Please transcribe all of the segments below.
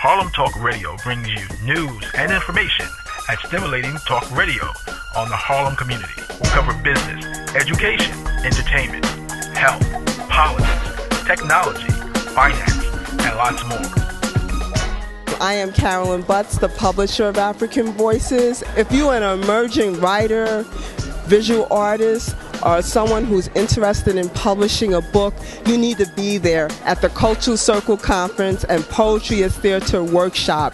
Harlem Talk Radio brings you news and information at stimulating talk radio on the Harlem community. We cover business, education, entertainment, health, politics, technology, finance, and lots more. I am Carolyn Butts, the publisher of African Voices. If you are an emerging writer, visual artist, or someone who's interested in publishing a book, you need to be there at the Cultural Circle Conference and Poetry is Theater Workshop.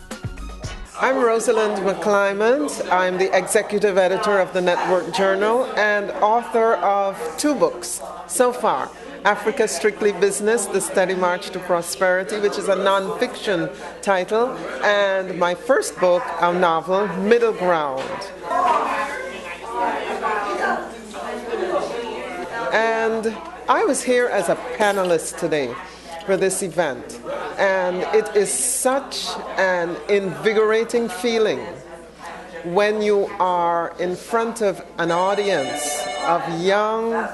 I'm Rosalind McLymont. I'm the executive editor of the Network Journal and author of 2 books so far. Africa Strictly Business, The Steady March to Prosperity, which is a non-fiction title, and my first book, a novel, Middle Ground. And I was here as a panelist today for this event, and it is such an invigorating feeling when you are in front of an audience of young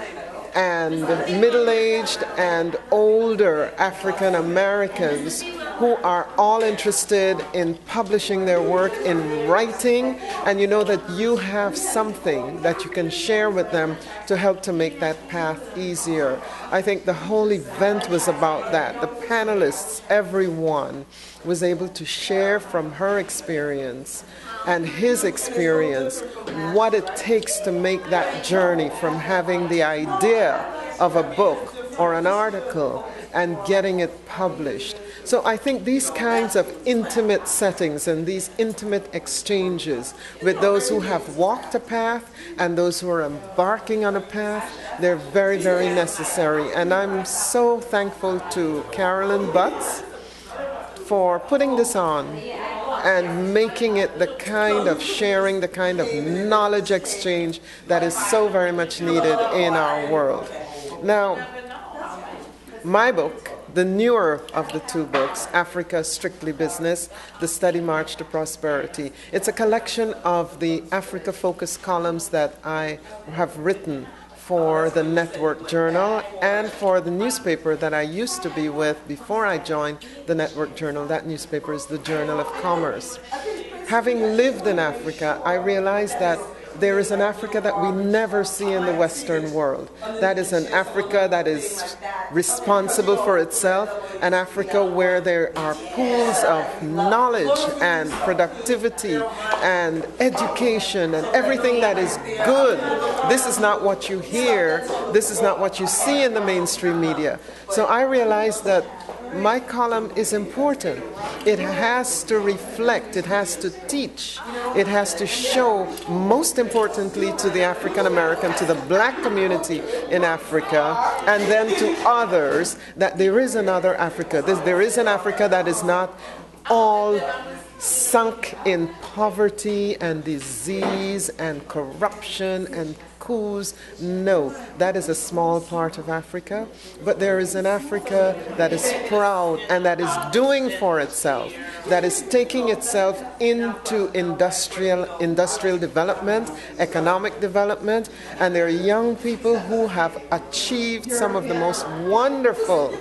and middle-aged and older African Americans who are all interested in publishing their work, in writing, and you know that you have something that you can share with them to help to make that path easier. I think the whole event was about that. The panelists, everyone, was able to share from her experience and his experience what it takes to make that journey from having the idea of a book or an article and getting it published. So I think these kinds of intimate settings and these intimate exchanges with those who have walked a path and those who are embarking on a path, they're very, very necessary. And I'm so thankful to Carolyn Butts for putting this on and making it the kind of sharing, the kind of knowledge exchange that is so very much needed in our world. Now, my book, the newer of the 2 books, Africa Strictly Business, The Steady March to Prosperity. It's a collection of the Africa-focused columns that I have written for the Network Journal and for the newspaper that I used to be with before I joined the Network Journal. That newspaper is the Journal of Commerce. Having lived in Africa, I realized that there is an Africa that we never see in the Western world. That is an Africa that is responsible for itself, an Africa where there are pools of knowledge and productivity and education and everything that is good. This is not what you hear. This is not what you see in the mainstream media. So I realized that my column is important. It has to reflect, it has to teach, it has to show, most importantly to the African American, to the black community in Africa, and then to others, that there is another Africa. There is an Africa that is not all sunk in poverty and disease and corruption and coups. No, that is a small part of Africa, but there is an Africa that is proud and that is doing for itself, that is taking itself into industrial development, economic development, and there are young people who have achieved some of the most wonderful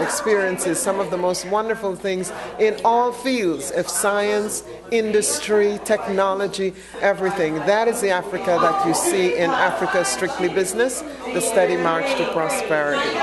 experiences, some of the most wonderful things in all fields of science, industry, technology, everything. That is the Africa that you see in Africa Strictly Business, The Steady March to Prosperity.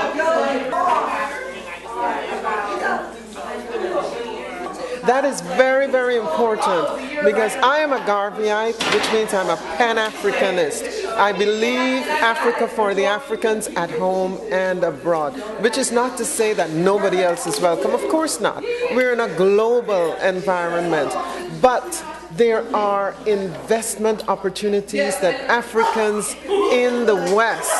That is very, very important because I am a Garveyite, which means I'm a Pan-Africanist. I believe Africa for the Africans at home and abroad, which is not to say that nobody else is welcome. Of course not. We're in a global environment, but there are investment opportunities that Africans in the West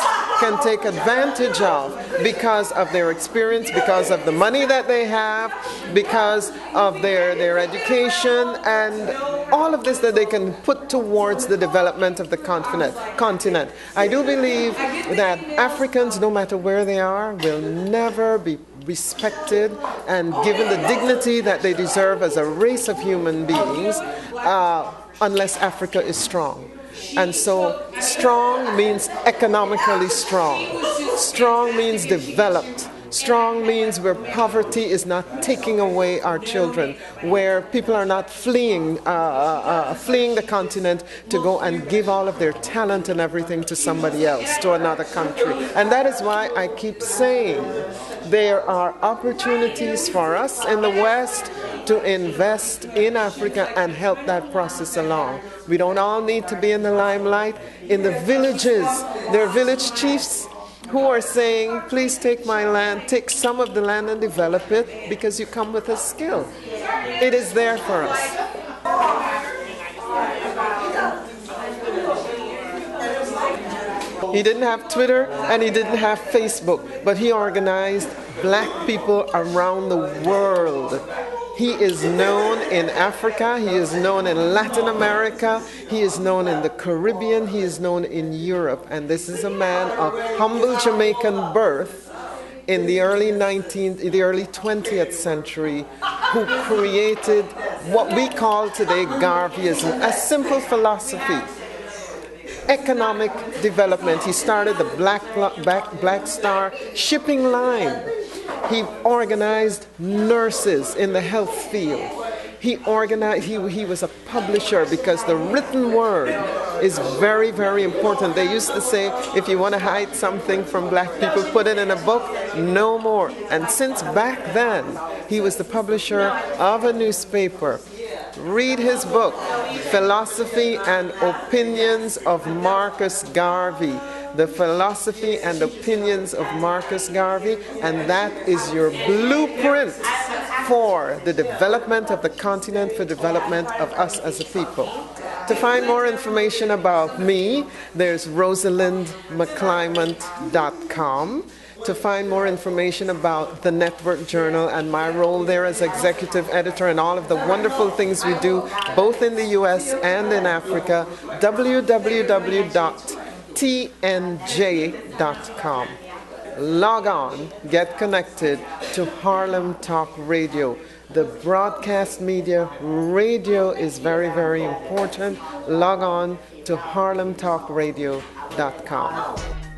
can take advantage of because of their experience, because of the money that they have, because of their education, and all of this that they can put towards the development of the continent. I do believe that Africans, no matter where they are, will never be respected and given the dignity that they deserve as a race of human beings unless Africa is strong. And so strong means economically strong. Strong means developed. Strong means where poverty is not taking away our children, where people are not fleeing the continent to go and give all of their talent and everything to somebody else, to another country. And that is why I keep saying there are opportunities for us in the West to invest in Africa and help that process along. We don't all need to be in the limelight. In the villages, there are village chiefs who are saying, please take my land, take some of the land and develop it because you come with a skill. It is there for us. He didn't have Twitter and he didn't have Facebook, but he organized black people around the world. He is known in Africa, he is known in Latin America, he is known in the Caribbean, he is known in Europe. And this is a man of humble Jamaican birth in the early 20th century who created what we call today Garveyism, a simple philosophy. Economic development. He started the Black Star shipping line. He organized nurses in the health field. He was a publisher because the written word is very, very important. They used to say, if you want to hide something from black people, put it in a book, no more. And since back then, he was the publisher of a newspaper. Read his book, Philosophy and Opinions of Marcus Garvey. The Philosophy and Opinions of Marcus Garvey, and that is your blueprint for the development of the continent, for development of us as a people. To find more information about me, there's rosalindmclymont.com. To find more information about the Network Journal and my role there as executive editor and all of the wonderful things we do, both in the US and in Africa, www.tnj.com. Log on, get connected to Harlem Talk Radio. The broadcast media, radio is very, very important. Log on to harlemtalkradio.com.